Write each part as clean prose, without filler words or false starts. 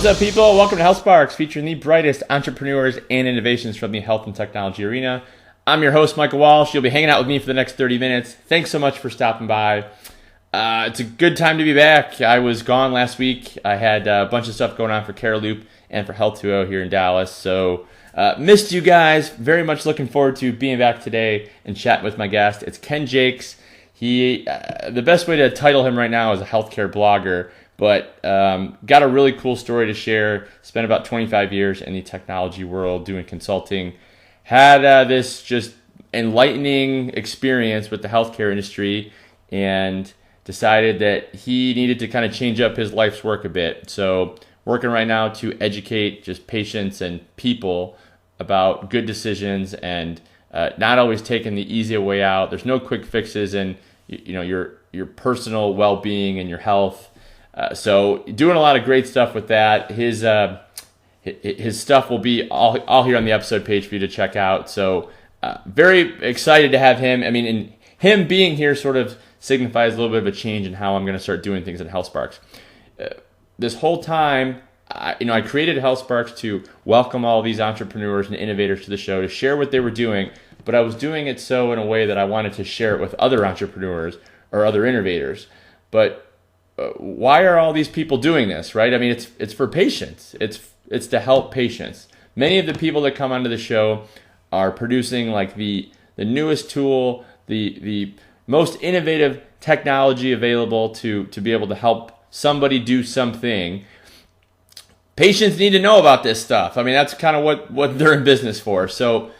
up, people? Welcome to HealthSparx, featuring the brightest entrepreneurs and innovations from the health and technology arena. I'm your host, Michael Walsh. You'll be hanging out with me for the next 30 minutes. Thanks so much for stopping by. It's a good time to be back. I was gone last week. I had a bunch of stuff going on for CareLoop and for Health2O here in Dallas. So missed you guys. Very much looking forward to being back today and chatting with my guest. It's Ken Jaques. He, the best way to title him right now is a healthcare blogger, but got a really cool story to share. Spent about 25 years in the technology world doing consulting. Had this just enlightening experience with the healthcare industry and decided that he needed to kind of change up his life's work a bit. So working right now to educate just patients and people about good decisions and not always taking the easy way out. There's no quick fixes in your personal well-being and your health. So doing a lot of great stuff with that. His stuff will be all here on the episode page for you to check out. So very excited to have him. I mean, and him being here sort of signifies a little bit of a change in how I'm going to start doing things at HealthSparx. This whole time, I created HealthSparx to welcome all these entrepreneurs and innovators to the show to share what they were doing, but I was doing it so in a way that I wanted to share it with other entrepreneurs or other innovators. But why are all these people doing this, right? I mean, it's for patients. It's to help patients. Many of the people that come onto the show are producing like the newest tool, the most innovative technology available to be able to help somebody do something. Patients need to know about this stuff. I mean, that's kind of what they're in business for. So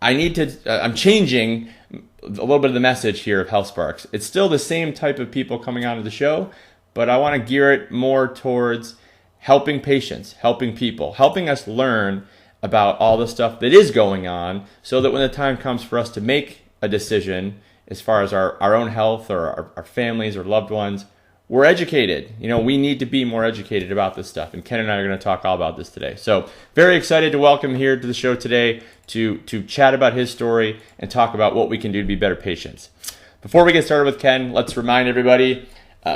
I'm changing a little bit of the message here of HealthSparx. It's still the same type of people coming onto the show, but I want to gear it more towards helping patients, helping people, helping us learn about all the stuff that is going on so that when the time comes for us to make a decision as far as our own health or our families or loved ones, we're educated. We need to be more educated about this stuff. And Ken and I are going to talk all about this today. So very excited to welcome him here to the show today to chat about his story and talk about what we can do to be better patients. Before we get started with Ken, let's remind everybody,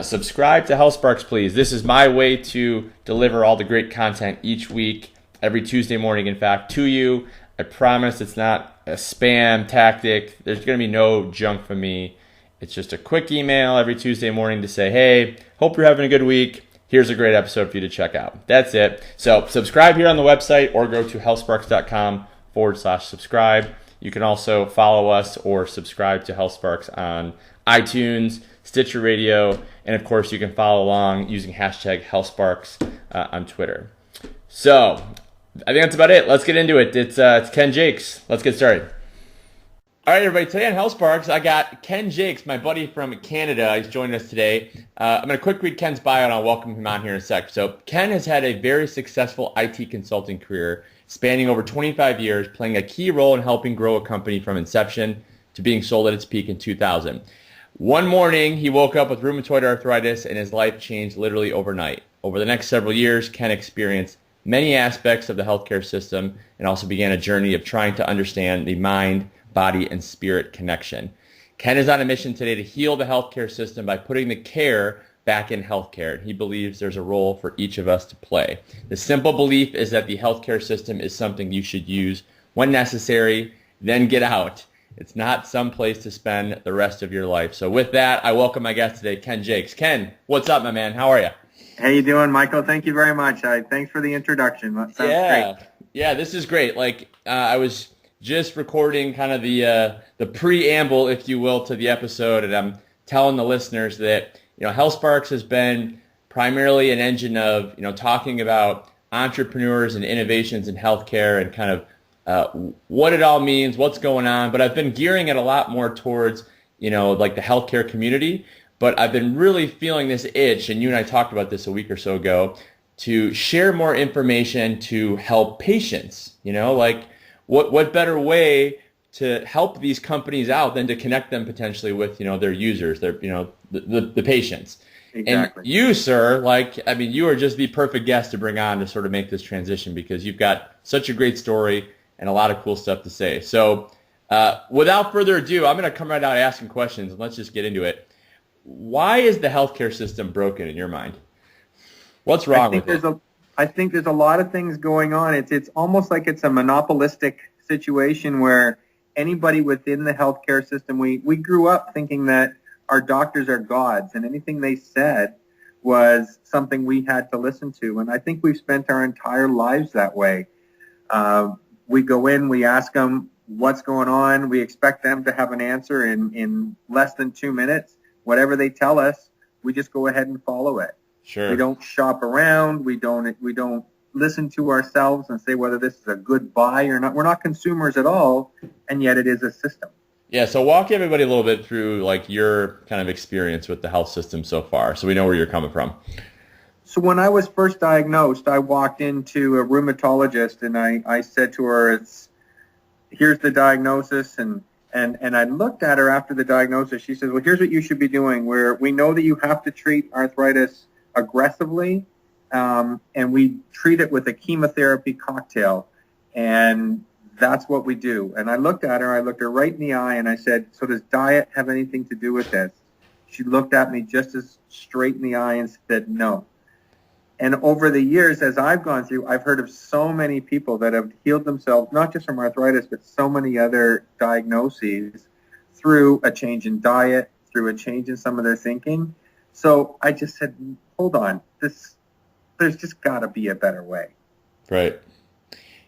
subscribe to HealthSparx, please. This is my way to deliver all the great content each week, every Tuesday morning, in fact, to you. I promise it's not a spam tactic. There's going to be no junk from me. It's just a quick email every Tuesday morning to say, hey, hope you're having a good week. Here's a great episode for you to check out. That's it. So subscribe here on the website or go to healthsparx.com/subscribe. You can also follow us or subscribe to HealthSparx on iTunes, Stitcher Radio, and of course you can follow along using hashtag HealthSparx on Twitter. So I think that's about it. Let's get into it. It's Ken Jaques. Let's get started. All right, everybody. Today on HealthSparx, I got Ken Jaques, my buddy from Canada. He's joining us today. I'm going to quick read Ken's bio, and I'll welcome him on here in a sec. So Ken has had a very successful IT consulting career spanning over 25 years, playing a key role in helping grow a company from inception to being sold at its peak in 2000. One morning, he woke up with rheumatoid arthritis, and his life changed literally overnight. Over the next several years, Ken experienced many aspects of the healthcare system and also began a journey of trying to understand the mind, body, and spirit connection. Ken is on a mission today to heal the healthcare system by putting the care back in healthcare. He believes there's a role for each of us to play. The simple belief is that the healthcare system is something you should use when necessary, then get out. It's not some place to spend the rest of your life. So with that, I welcome my guest today, Ken Jaques. Ken, what's up, my man? How are you? How you doing, Michael? Thank you very much. Thanks for the introduction. That sounds great. Yeah, this is great. I was just recording kind of the preamble, if you will, to the episode, and I'm telling the listeners that HealthSparx has been primarily an engine of talking about entrepreneurs and innovations in healthcare and kind of what it all means, what's going on. But I've been gearing it a lot more towards like the healthcare community. But I've been really feeling this itch, and you and I talked about this a week or so ago, to share more information to help patients. What better way to help these companies out than to connect them potentially with their users, their the patients. Exactly. And you, sir, you are just the perfect guest to bring on to sort of make this transition because you've got such a great story and a lot of cool stuff to say. So without further ado, I'm going to come right out asking questions, and let's just get into it. Why is the healthcare system broken in your mind? What's wrong with it? I think there's a lot of things going on. It's almost like it's a monopolistic situation where anybody within the healthcare system, we grew up thinking that our doctors are gods and anything they said was something we had to listen to. And I think we've spent our entire lives that way. We go in, we ask them what's going on. We expect them to have an answer in less than 2 minutes. Whatever they tell us, we just go ahead and follow it. Sure. We don't shop around. We don't listen to ourselves and say whether this is a good buy or not. We're not consumers at all, and yet it is a system. Yeah, so walk everybody a little bit through like your kind of experience with the health system so far, so we know where you're coming from. So when I was first diagnosed, I walked into a rheumatologist and I said to her, here's the diagnosis, and I looked at her after the diagnosis. She says, well, here's what you should be doing. We know that you have to treat arthritis aggressively, and we treat it with a chemotherapy cocktail, and that's what we do. And I looked her right in the eye, and I said, so does diet have anything to do with this? She looked at me just as straight in the eye and said, no. And over the years, as I've gone through, I've heard of so many people that have healed themselves, not just from arthritis, but so many other diagnoses through a change in diet, through a change in some of their thinking. So I just said, hold on, there's just got to be a better way. Right.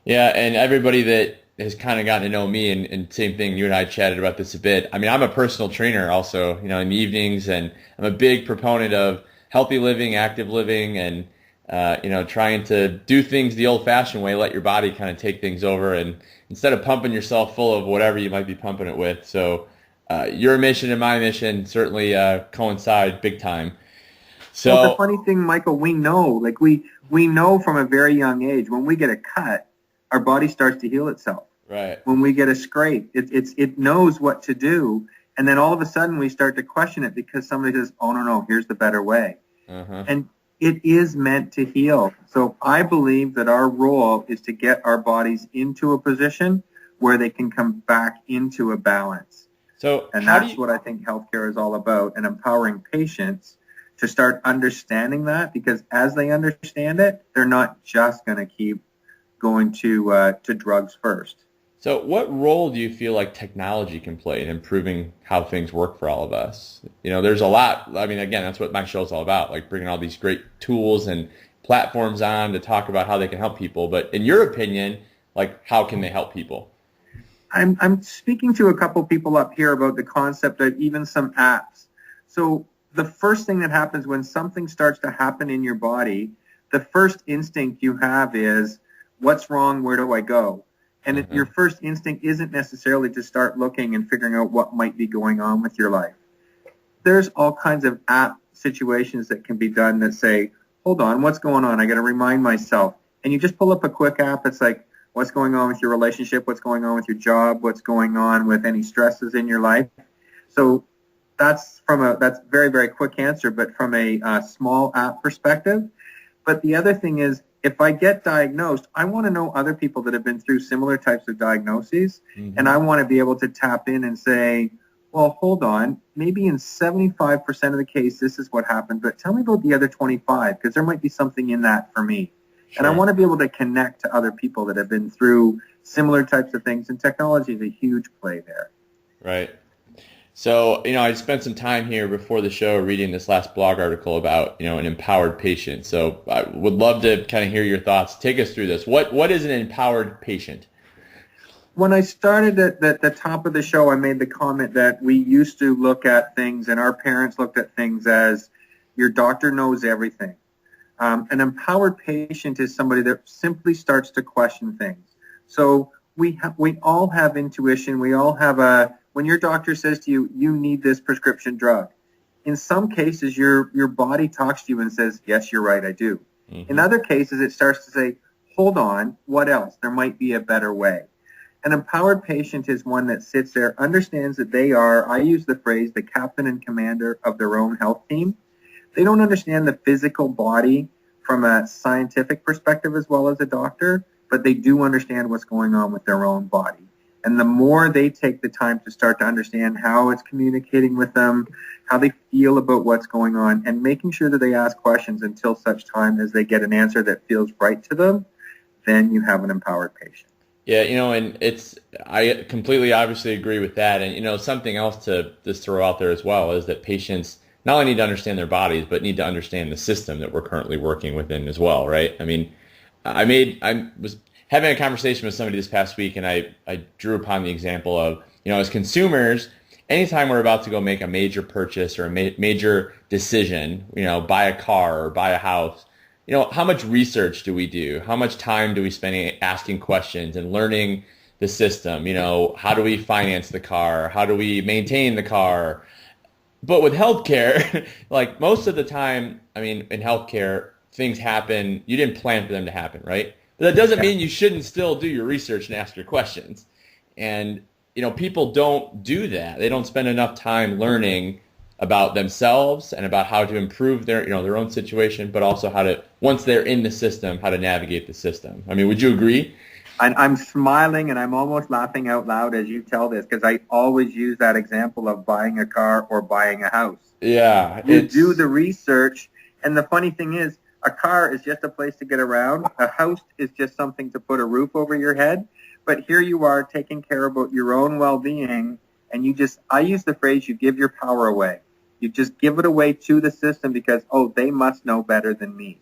Yeah, and everybody that has kind of gotten to know me, and same thing, you and I chatted about this a bit. I mean, I'm a personal trainer also, in the evenings, and I'm a big proponent of healthy living, active living, and trying to do things the old-fashioned way, let your body kind of take things over, and instead of pumping yourself full of whatever you might be pumping it with. So your mission and my mission certainly coincide big time. So well, the funny thing, Michael, we know from a very young age, when we get a cut, our body starts to heal itself. Right. When we get a scrape, it knows what to do, and then all of a sudden we start to question it because somebody says, oh, no, here's the better way. Uh-huh. And it is meant to heal. So I believe that our role is to get our bodies into a position where they can come back into a balance. And that's what I think healthcare is all about, and empowering patients to start understanding that, because as they understand it, they're not just going to keep going to drugs first. So what role do you feel like technology can play in improving how things work for all of us? There's a lot. I mean, again, that's what my show's all about, like bringing all these great tools and platforms on to talk about how they can help people. But in your opinion, like, how can they help people? I'm speaking to a couple people up here about the concept of even some apps. So the first thing that happens when something starts to happen in your body, the first instinct you have is, what's wrong? Where do I go? And your first instinct isn't necessarily to start looking and figuring out what might be going on with your life. There's all kinds of app situations that can be done that say, hold on, what's going on? I got to remind myself. And you just pull up a quick app. It's like, what's going on with your relationship? What's going on with your job? What's going on with any stresses in your life? So that's very, very quick answer, but from a small app perspective. But the other thing is, if I get diagnosed, I want to know other people that have been through similar types of diagnoses, and I want to be able to tap in and say, well, hold on, maybe in 75% of the case, this is what happened, but tell me about the other 25, because there might be something in that for me. Sure. And I want to be able to connect to other people that have been through similar types of things, and technology is a huge play there. Right. So, I spent some time here before the show reading this last blog article about, an empowered patient. So I would love to kind of hear your thoughts. Take us through this. What is an empowered patient? When I started at the top of the show, I made the comment that we used to look at things, and our parents looked at things as your doctor knows everything. An empowered patient is somebody that simply starts to question things. So we all have intuition. We all have when your doctor says to you, you need this prescription drug, in some cases your body talks to you and says, yes, you're right, I do. In other cases, it starts to say, hold on, what else? There might be a better way. An empowered patient is one that sits there, understands that they are, I use the phrase, the captain and commander of their own health team. They don't understand the physical body from a scientific perspective as well as a doctor, but they do understand what's going on with their own body. And the more they take the time to start to understand how it's communicating with them, how they feel about what's going on, and making sure that they ask questions until such time as they get an answer that feels right to them, then you have an empowered patient. Yeah, and I completely obviously agree with that. And, something else to just throw out there as well is that patients not only need to understand their bodies, but need to understand the system that we're currently working within as well, right? I mean, I was having a conversation with somebody this past week, and I drew upon the example of, as consumers, anytime we're about to go make a major purchase or a major decision, buy a car or buy a house, how much research do we do? How much time do we spend asking questions and learning the system? How do we finance the car? How do we maintain the car? But with healthcare, like most of the time, in healthcare, things happen. You didn't plan for them to happen, right? But that doesn't mean you shouldn't still do your research and ask your questions. And, people don't do that. They don't spend enough time learning about themselves and about how to improve their, their own situation, but also how to, once they're in the system, how to navigate the system. Would you agree? I'm smiling and I'm almost laughing out loud as you tell this, because I always use that example of buying a car or buying a house. Yeah. You do the research, and the funny thing is, a car is just a place to get around. A house is just something to put a roof over your head. But here you are taking care about your own well-being, and I use the phrase, you give your power away. You just give it away to the system because, they must know better than me.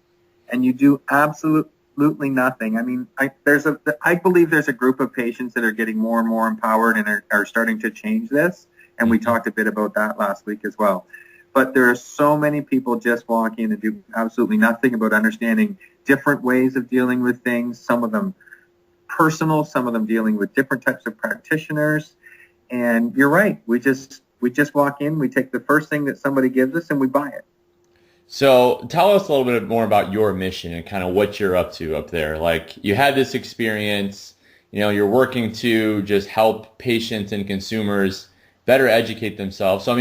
And you do absolutely nothing. I believe there's a group of patients that are getting more and more empowered and are starting to change this. And we talked a bit about that last week as well. But there are so many people just walk in and do absolutely nothing about understanding different ways of dealing with things, some of them personal, some of them dealing with different types of practitioners. And you're right. We just walk in, we take the first thing that somebody gives us, and we buy it. So tell us a little bit more about your mission and kind of what you're up to up there. Like, you had this experience, you're working to just help patients and consumers better educate themselves. So,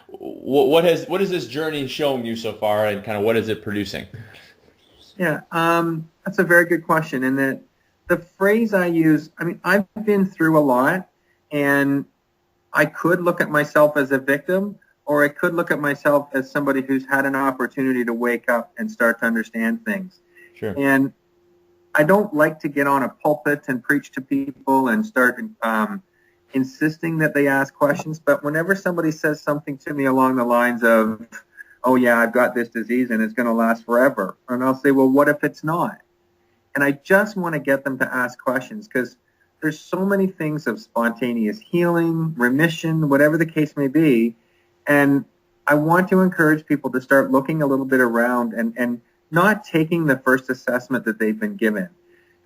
what is this journey showing you so far, and kind of what is it producing? Yeah, that's a very good question. And the phrase I use, I've been through a lot, and I could look at myself as a victim, or I could look at myself as somebody who's had an opportunity to wake up and start to understand things. Sure. And I don't like to get on a pulpit and preach to people and start insisting that they ask questions. But whenever somebody says something to me along the lines of, oh yeah, I've got this disease and it's going to last forever, and I'll say, well, what if it's not? And I just want to get them to ask questions, because there's so many things of spontaneous healing, remission, whatever the case may be. And I want to encourage people to start looking a little bit around and not taking the first assessment that they've been given.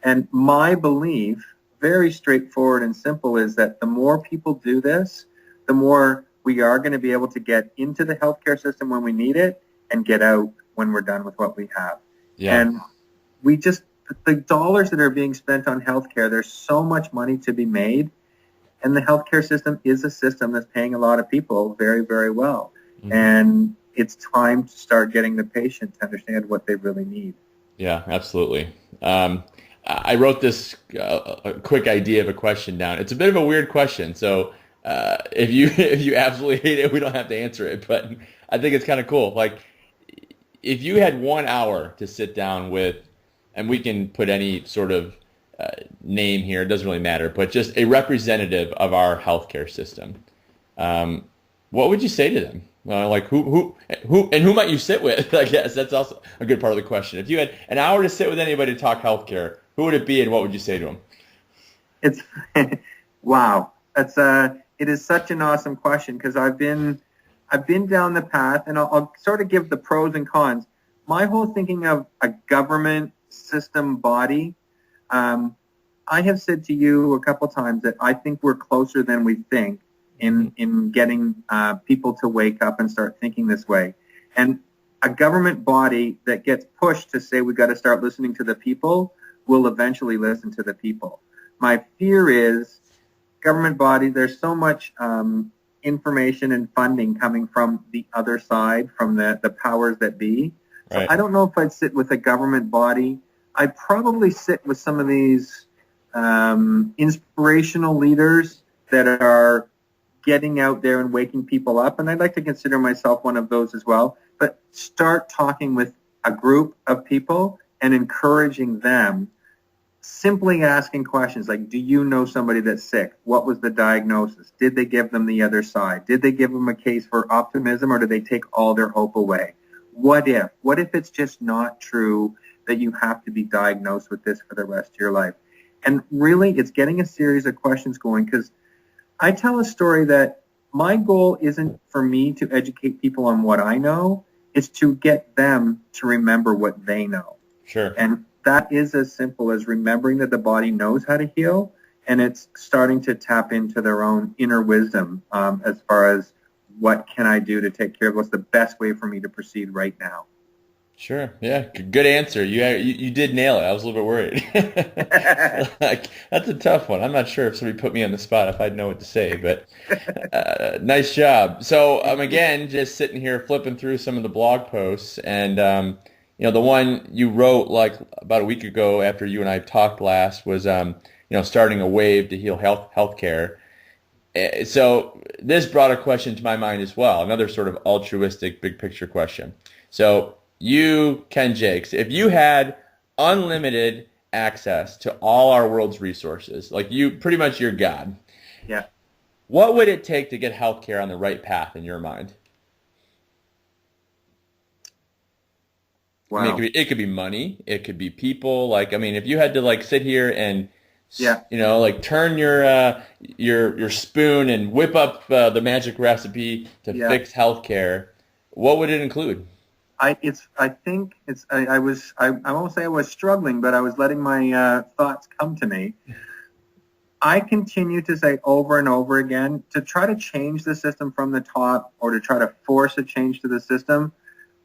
And my belief, very straightforward and simple, is that the more people do this, the more we are going to be able to get into the healthcare system when we need it and get out when we're done with what we have. Yeah. And the dollars that are being spent on healthcare, there's so much money to be made. And the healthcare system is a system that's paying a lot of people very, very well. Mm-hmm. And it's time to start getting the patient to understand what they really need. Yeah, absolutely. I wrote this a quick idea of a question down. It's a bit of a weird question, so if you absolutely hate it, we don't have to answer it. But I think it's kind of cool. Like, if you had 1 hour to sit down with, and we can put any sort of name here, it doesn't really matter, but just a representative of our healthcare system, what would you say to them? Like, who might you sit with? I guess that's also a good part of the question. If you had an hour to sit with anybody to talk healthcare, who would it be, and what would you say to them? It's wow. It is such an awesome question, because I've been down the path, and I'll sort of give the pros and cons. My whole thinking of a government system body, I have said to you a couple times that I think we're closer than we think in getting people to wake up and start thinking this way. And a government body that gets pushed to say we've got to start listening to the people will eventually listen to the people. My fear is government body, there's so much information and funding coming from the other side, from the powers that be. So right. I don't know if I'd sit with a government body. I'd probably sit with some of these inspirational leaders that are getting out there and waking people up. And I'd like to consider myself one of those as well. But start talking with a group of people and encouraging them, simply asking questions like, do you know somebody that's sick? What was the diagnosis? Did they give them the other side? Did they give them a case for optimism, or did they take all their hope away? What if? What if it's just not true that you have to be diagnosed with this for the rest of your life? And really, it's getting a series of questions going, because I tell a story that my goal isn't for me to educate people on what I know. It's to get them to remember what they know. Sure. And that is as simple as remembering that the body knows how to heal, and it's starting to tap into their own inner wisdom as far as what can I do to take care of what's the best way for me to proceed right now. Sure. Yeah. Good answer. You did nail it. I was a little bit worried. Like, that's a tough one. I'm not sure if somebody put me on the spot if I'd know what to say, but nice job. So I'm again just sitting here flipping through some of the blog posts, and the one you wrote like about a week ago after you and I talked last was starting a wave to heal healthcare. So this brought a question to my mind as well, another sort of altruistic big picture question. So you, Ken Jaques, if you had unlimited access to all our world's resources, like you, pretty much you're God. Yeah. What would it take to get healthcare on the right path in your mind? Wow. I mean, it could be money, it could be people. Like, I mean, if you had to like sit here and like turn your spoon and whip up the magic recipe to fix healthcare, what would it include? I won't say I was struggling, but I was letting my thoughts come to me. I continue to say over and over again, to try to change the system from the top or to try to force a change to the system,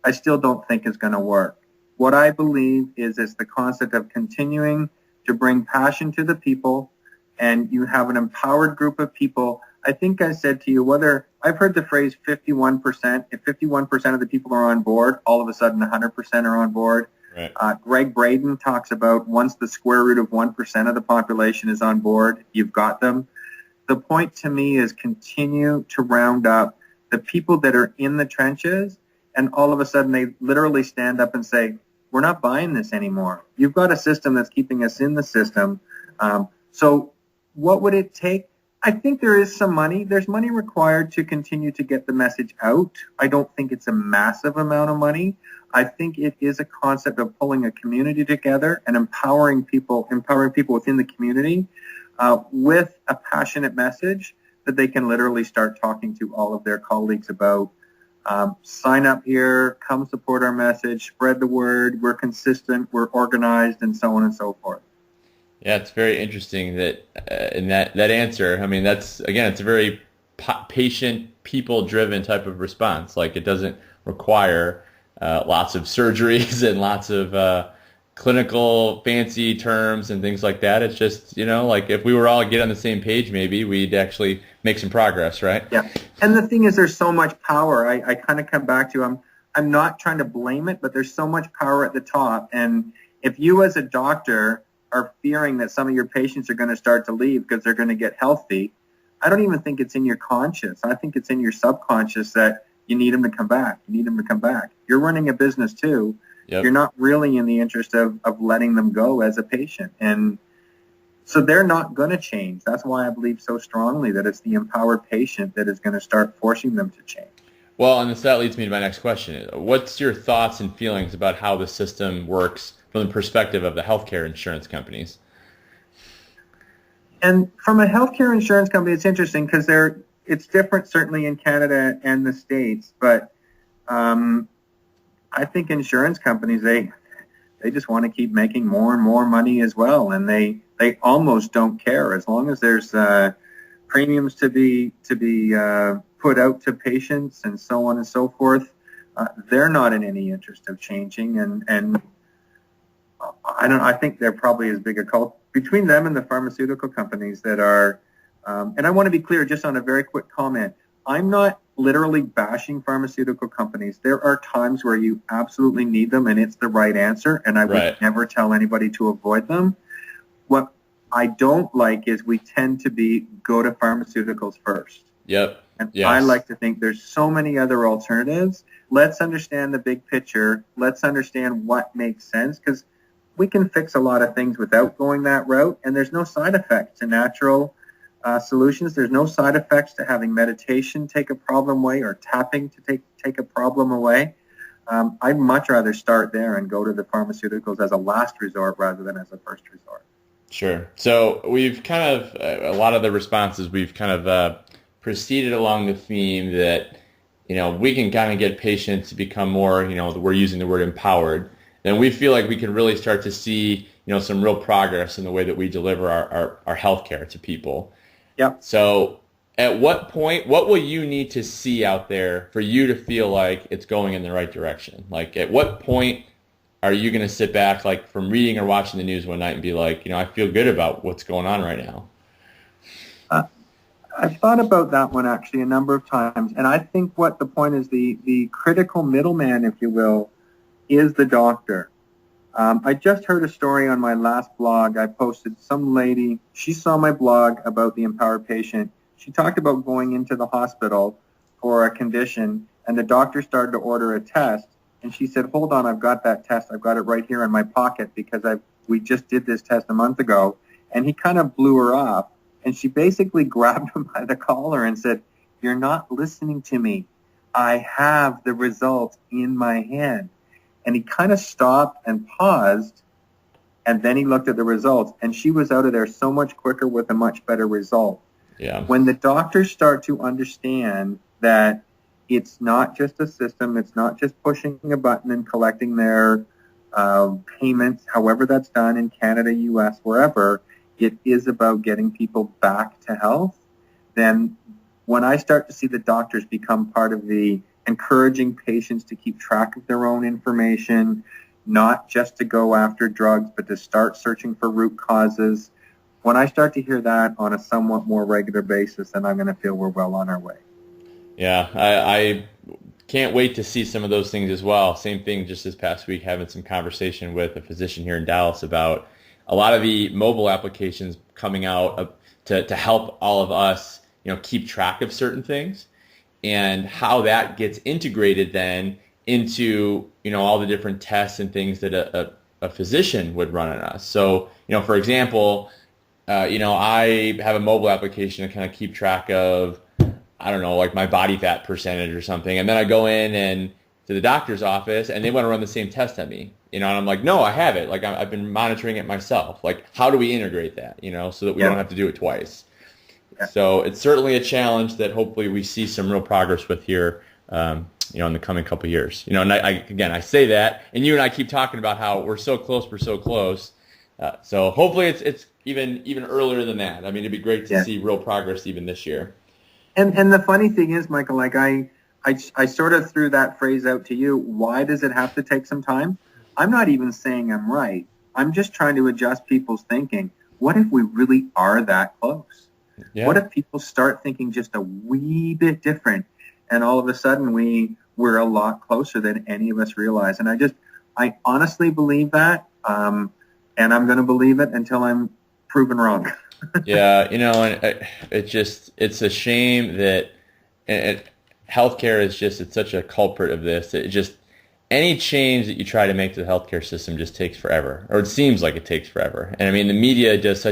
I still don't think is going to work. What I believe is it's the concept of continuing to bring passion to the people, and you have an empowered group of people. I think I said to you, whether I've heard the phrase 51%, if 51% of the people are on board, all of a sudden 100% are on board. Right. Greg Braden talks about once the square root of 1% of the population is on board, you've got them. The point to me is continue to round up the people that are in the trenches, and all of a sudden they literally stand up and say, we're not buying this anymore. You've got a system that's keeping us in the system. So what would it take? I think there is some money. There's money required to continue to get the message out. I don't think it's a massive amount of money. I think it is a concept of pulling a community together and empowering people within the community with a passionate message that they can literally start talking to all of their colleagues about. Sign up here, come support our message, spread the word, we're consistent, we're organized, and so on and so forth. Yeah, it's very interesting that in that answer, I mean, that's, again, it's a very patient, people-driven type of response. Like, it doesn't require lots of surgeries and lots of clinical fancy terms and things like that. It's just, like if we were all get on the same page, maybe we'd actually make some progress, right? Yeah. And the thing is, there's so much power. I kind of come back to, I'm not trying to blame it, but there's so much power at the top. And if you as a doctor are fearing that some of your patients are going to start to leave because they're going to get healthy, I don't even think it's in your conscious. I think it's in your subconscious that you need them to come back. You need them to come back. You're running a business too. Yep. You're not really in the interest of letting them go as a patient. And so they're not going to change. That's why I believe so strongly that it's the empowered patient that is going to start forcing them to change. Well, and that leads me to my next question. What's your thoughts and feelings about how the system works from the perspective of the healthcare insurance companies? And from a healthcare insurance company, it's interesting because it's different certainly in Canada and the States, but I think insurance companies, they just want to keep making more and more money as well, and they almost don't care as long as there's premiums to be put out to patients and so on and so forth. They're not in any interest of changing, and I think they're probably as big a cult between them and the pharmaceutical companies that are. And I want to be clear, just on a very quick comment. I'm not literally bashing pharmaceutical companies. There are times where you absolutely need them and it's the right answer, and I would never tell anybody to avoid them. What I don't like is we tend to go to pharmaceuticals first. Yep. And Yes. I like to think there's so many other alternatives. Let's understand the big picture. Let's understand what makes sense, because we can fix a lot of things without going that route. And there's no side effects to natural solutions. There's no side effects to having meditation take a problem away or tapping to take a problem away. I'd much rather start there and go to the pharmaceuticals as a last resort rather than as a first resort. Sure. So we've kind of, a lot of the responses, we've kind of proceeded along the theme that, we can kind of get patients to become more, we're using the word empowered. Then we feel like we can really start to see, some real progress in the way that we deliver our healthcare to people. Yep. So at what point, what will you need to see out there for you to feel like it's going in the right direction? Like, at what point are you going to sit back, like, from reading or watching the news one night and be like, I feel good about what's going on right now? I've thought about that one actually a number of times, and I think what the point is, the critical middleman, if you will, is the doctor. I just heard a story on my last blog. I posted some lady, she saw my blog about the empowered patient. She talked about going into the hospital for a condition, and the doctor started to order a test, and she said, hold on, I've got that test. I've got it right here in my pocket because we just did this test a month ago. And he kind of blew her off, and she basically grabbed him by the collar and said, you're not listening to me. I have the results in my hand. And he kind of stopped and paused, and then he looked at the results, and she was out of there so much quicker with a much better result. Yeah. When the doctors start to understand that it's not just a system, it's not just pushing a button and collecting their payments, however that's done in Canada, U.S., wherever, it is about getting people back to health, then when I start to see the doctors become part of the encouraging patients to keep track of their own information, not just to go after drugs, but to start searching for root causes, when I start to hear that on a somewhat more regular basis, then I'm going to feel we're well on our way. Yeah, I can't wait to see some of those things as well. Same thing just this past week, having some conversation with a physician here in Dallas about a lot of the mobile applications coming out to help all of us, keep track of certain things, and how that gets integrated then into, all the different tests and things that a physician would run on us. So, for example, I have a mobile application to kind of keep track of, I don't know, like my body fat percentage or something. And then I go in and to the doctor's office and they want to run the same test on me, and I'm like, no, I have it. Like, I've been monitoring it myself. Like, how do we integrate that, so that we don't have to do it twice? Yeah. So it's certainly a challenge that hopefully we see some real progress with here, in the coming couple of years. And I say that, and you and I keep talking about how we're so close. So hopefully it's even earlier than that. I mean, it'd be great to see real progress even this year. And the funny thing is, Michael, like I sort of threw that phrase out to you. Why does it have to take some time? I'm not even saying I'm right. I'm just trying to adjust people's thinking. What if we really are that close? Yeah. What if people start thinking just a wee bit different, and all of a sudden we're a lot closer than any of us realize? And I honestly believe that, and I'm going to believe it until I'm proven wrong. Yeah, and it's a shame that healthcare is it's such a culprit of this. It just, any change that you try to make to the healthcare system just takes forever, or it seems like it takes forever. And I mean, the media does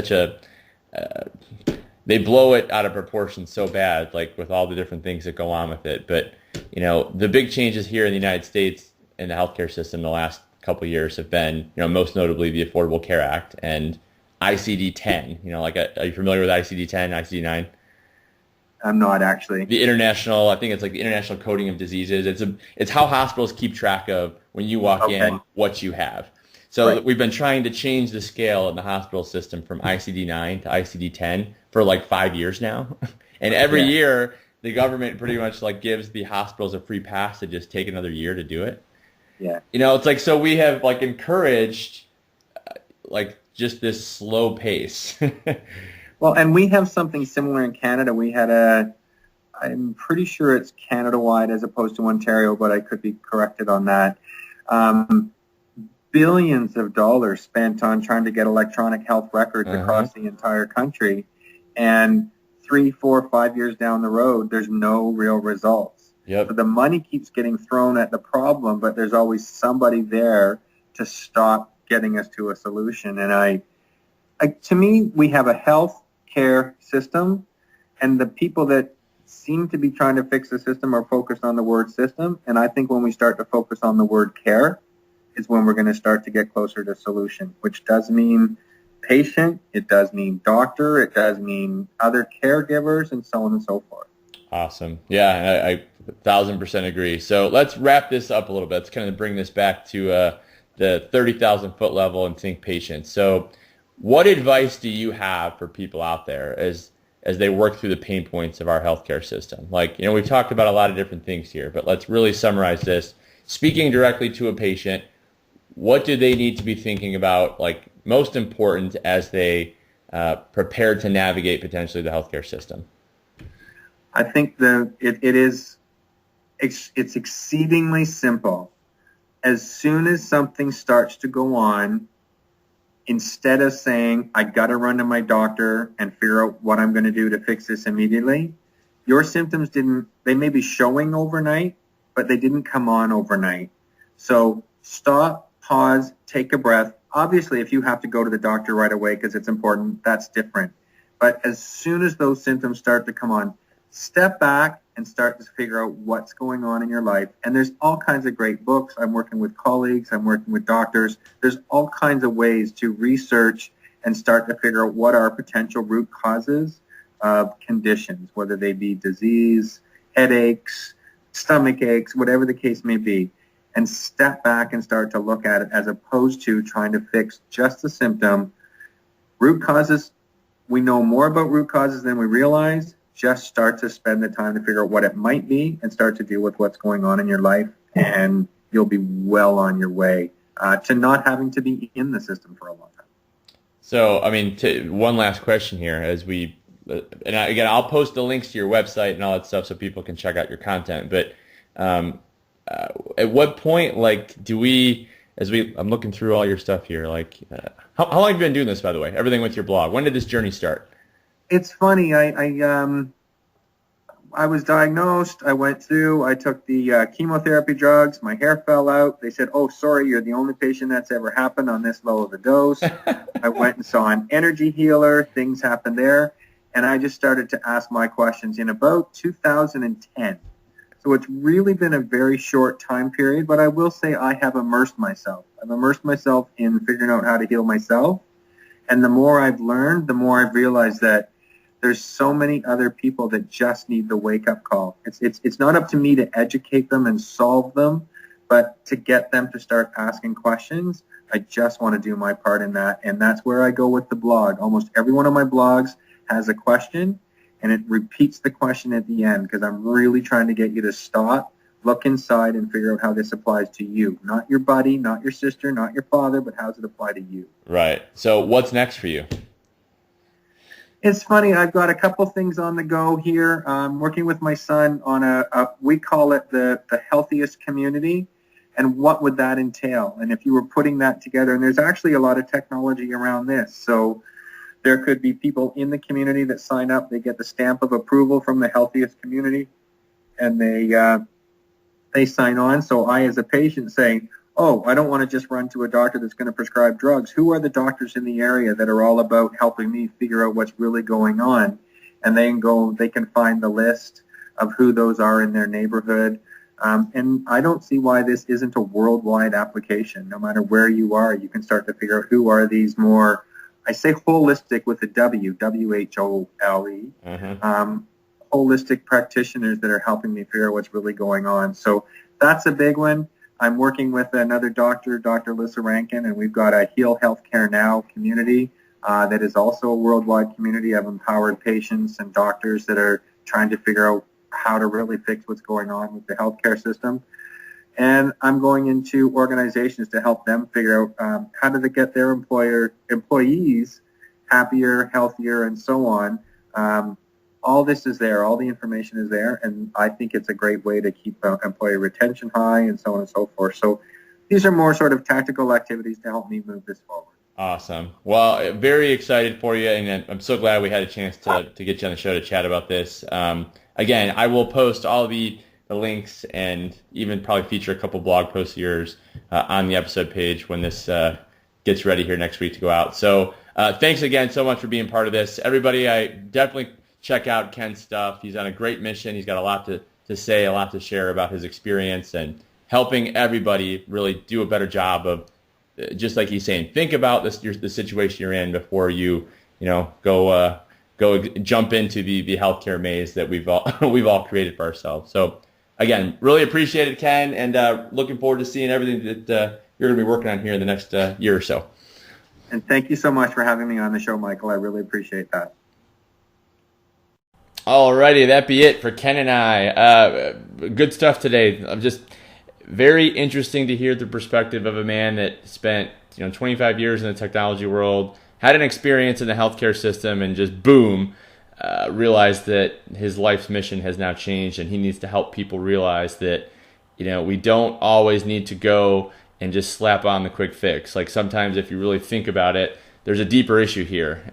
they blow it out of proportion so bad, like with all the different things that go on with it. But, the big changes here in the United States in the healthcare system the last couple of years have been, most notably the Affordable Care Act and ICD-10. Are you familiar with ICD-10, ICD-9? I'm not actually. The international, I think it's like the International Coding of Diseases. It's how hospitals keep track of when you walk in what you have. So We've been trying to change the scale in the hospital system from ICD-9 to ICD-10 for like 5 years now. And every year the government pretty much like gives the hospitals a free pass to just take another year to do it. Yeah. It's like, so we have like encouraged like just this slow pace. Well, and we have something similar in Canada. We had I'm pretty sure it's Canada-wide as opposed to Ontario, but I could be corrected on that. billions of dollars spent on trying to get electronic health records across the entire country. And 3, 4, 5 years down the road, there's no real results. Yep. So the money keeps getting thrown at the problem, but there's always somebody there to stop getting us to a solution. And to me, we have a health care system, and the people that seem to be trying to fix the system are focused on the word system. And I think when we start to focus on the word care is when we're going to start to get closer to solution, which does mean patient, it does mean doctor, it does mean other caregivers, and so on and so forth. Awesome. Yeah, I 1,000% agree. So let's wrap this up a little bit. Let's kind of bring this back to the 30,000 foot level and think patient. So what advice do you have for people out there as they work through the pain points of our healthcare system? Like, we've talked about a lot of different things here, but let's really summarize this. Speaking directly to a patient, what do they need to be thinking about, like, most important as they prepare to navigate potentially the healthcare system? I think it's exceedingly simple. As soon as something starts to go on, instead of saying, I got to run to my doctor and figure out what I'm going to do to fix this immediately, your symptoms they may be showing overnight, but they didn't come on overnight. So stop, pause, take a breath. Obviously, if you have to go to the doctor right away because it's important, that's different. But as soon as those symptoms start to come on, step back and start to figure out what's going on in your life. And there's all kinds of great books. I'm working with colleagues. I'm working with doctors. There's all kinds of ways to research and start to figure out what are potential root causes of conditions, whether they be disease, headaches, stomach aches, whatever the case may be. And step back and start to look at it as opposed to trying to fix just the symptom. Root causes, we know more about root causes than we realize. Just start to spend the time to figure out what it might be and start to deal with what's going on in your life, and you'll be well on your way to not having to be in the system for a long time. So, one last question here as we, and again, I'll post the links to your website and all that stuff so people can check out your content. But at what point, like, do we, I'm looking through all your stuff here, like, how long have you been doing this, by the way? Everything with your blog. When did this journey start? It's funny. I was diagnosed. I went through. I took the chemotherapy drugs. My hair fell out. They said, "Oh, sorry, you're the only patient that's ever happened on this low of a dose." I went and saw an energy healer. Things happened there, and I just started to ask my questions in about 2010. So it's really been a very short time period. But I will say I have immersed myself. I've immersed myself in figuring out how to heal myself, and the more I've learned, the more I've realized that there's so many other people that just need the wake-up call. It's not up to me to educate them and solve them, but to get them to start asking questions. I just want to do my part in that, and that's where I go with the blog. Almost every one of my blogs has a question, and it repeats the question at the end because I'm really trying to get you to stop, look inside, and figure out how this applies to you. Not your buddy, not your sister, not your father, but how does it apply to you? Right. So what's next for you? It's funny. I've got a couple things on the go here. I'm working with my son on we call it the healthiest community. And what would that entail? And if you were putting that together, and there's actually a lot of technology around this. So there could be people in the community that sign up. They get the stamp of approval from the healthiest community, and they sign on. So I, as a patient, say, oh, I don't want to just run to a doctor that's going to prescribe drugs. Who are the doctors in the area that are all about helping me figure out what's really going on? And they can find the list of who those are in their neighborhood. And I don't see why this isn't a worldwide application. No matter where you are, you can start to figure out who are these more, I say holistic with a W, W-H-O-L-E, holistic practitioners that are helping me figure out what's really going on. So that's a big one. I'm working with another doctor, Dr. Lissa Rankin, and we've got a Heal Healthcare Now community that is also a worldwide community of empowered patients and doctors that are trying to figure out how to really fix what's going on with the healthcare system. And I'm going into organizations to help them figure out how do they get their employees happier, healthier, and so on. All this is there. All the information is there, and I think it's a great way to keep employee retention high and so on and so forth. So these are more sort of tactical activities to help me move this forward. Awesome. Well, very excited for you, and I'm so glad we had a chance to get you on the show to chat about this. Again, I will post all the links and even probably feature a couple blog posts of yours on the episode page when this gets ready here next week to go out. So thanks again so much for being part of this. Everybody, I definitely check out Ken's stuff. He's on a great mission. He's got a lot to say, a lot to share about his experience and helping everybody really do a better job of, just like he's saying, think about the situation you're in before you go jump into the healthcare maze that we've all created for ourselves. So again, really appreciate it, Ken, and looking forward to seeing everything that you're going to be working on here in the next year or so. And thank you so much for having me on the show, Michael. I really appreciate that. Alrighty, that be it for Ken and I. Good stuff today. I'm just very interesting to hear the perspective of a man that spent 25 years in the technology world, had an experience in the healthcare system, and just boom, realized that his life's mission has now changed, and he needs to help people realize that we don't always need to go and just slap on the quick fix. Like sometimes, if you really think about it, there's a deeper issue here.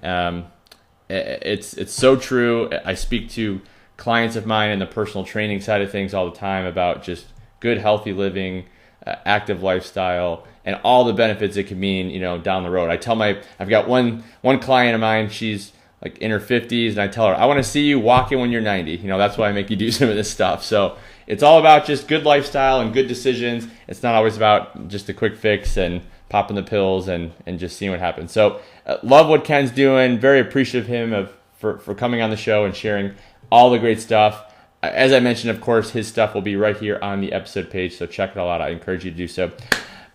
It's so true. I speak to clients of mine in the personal training side of things all the time about just good, healthy living, active lifestyle, and all the benefits it can mean, down the road. I've got one client of mine, she's like in her 50s, and I tell her, I want to see you walking when you're 90. That's why I make you do some of this stuff. So it's all about just good lifestyle and good decisions. It's not always about just a quick fix and popping the pills and just seeing what happens. So love what Ken's doing. Very appreciative of him for coming on the show and sharing all the great stuff. As I mentioned, of course, his stuff will be right here on the episode page, so check it all out. I encourage you to do so.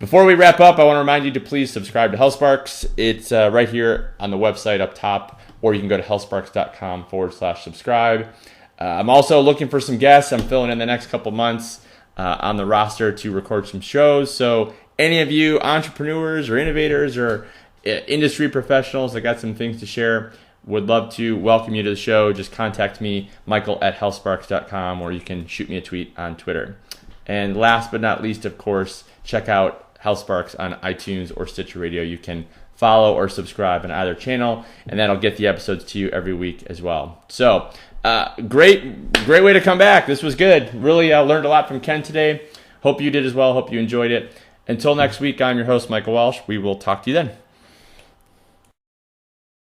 Before we wrap up, I want to remind you to please subscribe to HealthSparx. It's right here on the website up top, or you can go to healthsparx.com/subscribe. I'm also looking for some guests. I'm filling in the next couple months on the roster to record some shows. So any of you entrepreneurs or innovators or industry professionals that got some things to share, would love to welcome you to the show. Just contact me, michael@healthsparx.com, or you can shoot me a tweet on Twitter. And last but not least, of course, check out HealthSparx on iTunes or Stitcher Radio. You can follow or subscribe on either channel, and that'll get the episodes to you every week as well. So great way to come back. This was good. Really learned a lot from Ken today. Hope you did as well. Hope you enjoyed it. Until next week, I'm your host, Michael Walsh. We will talk to you then.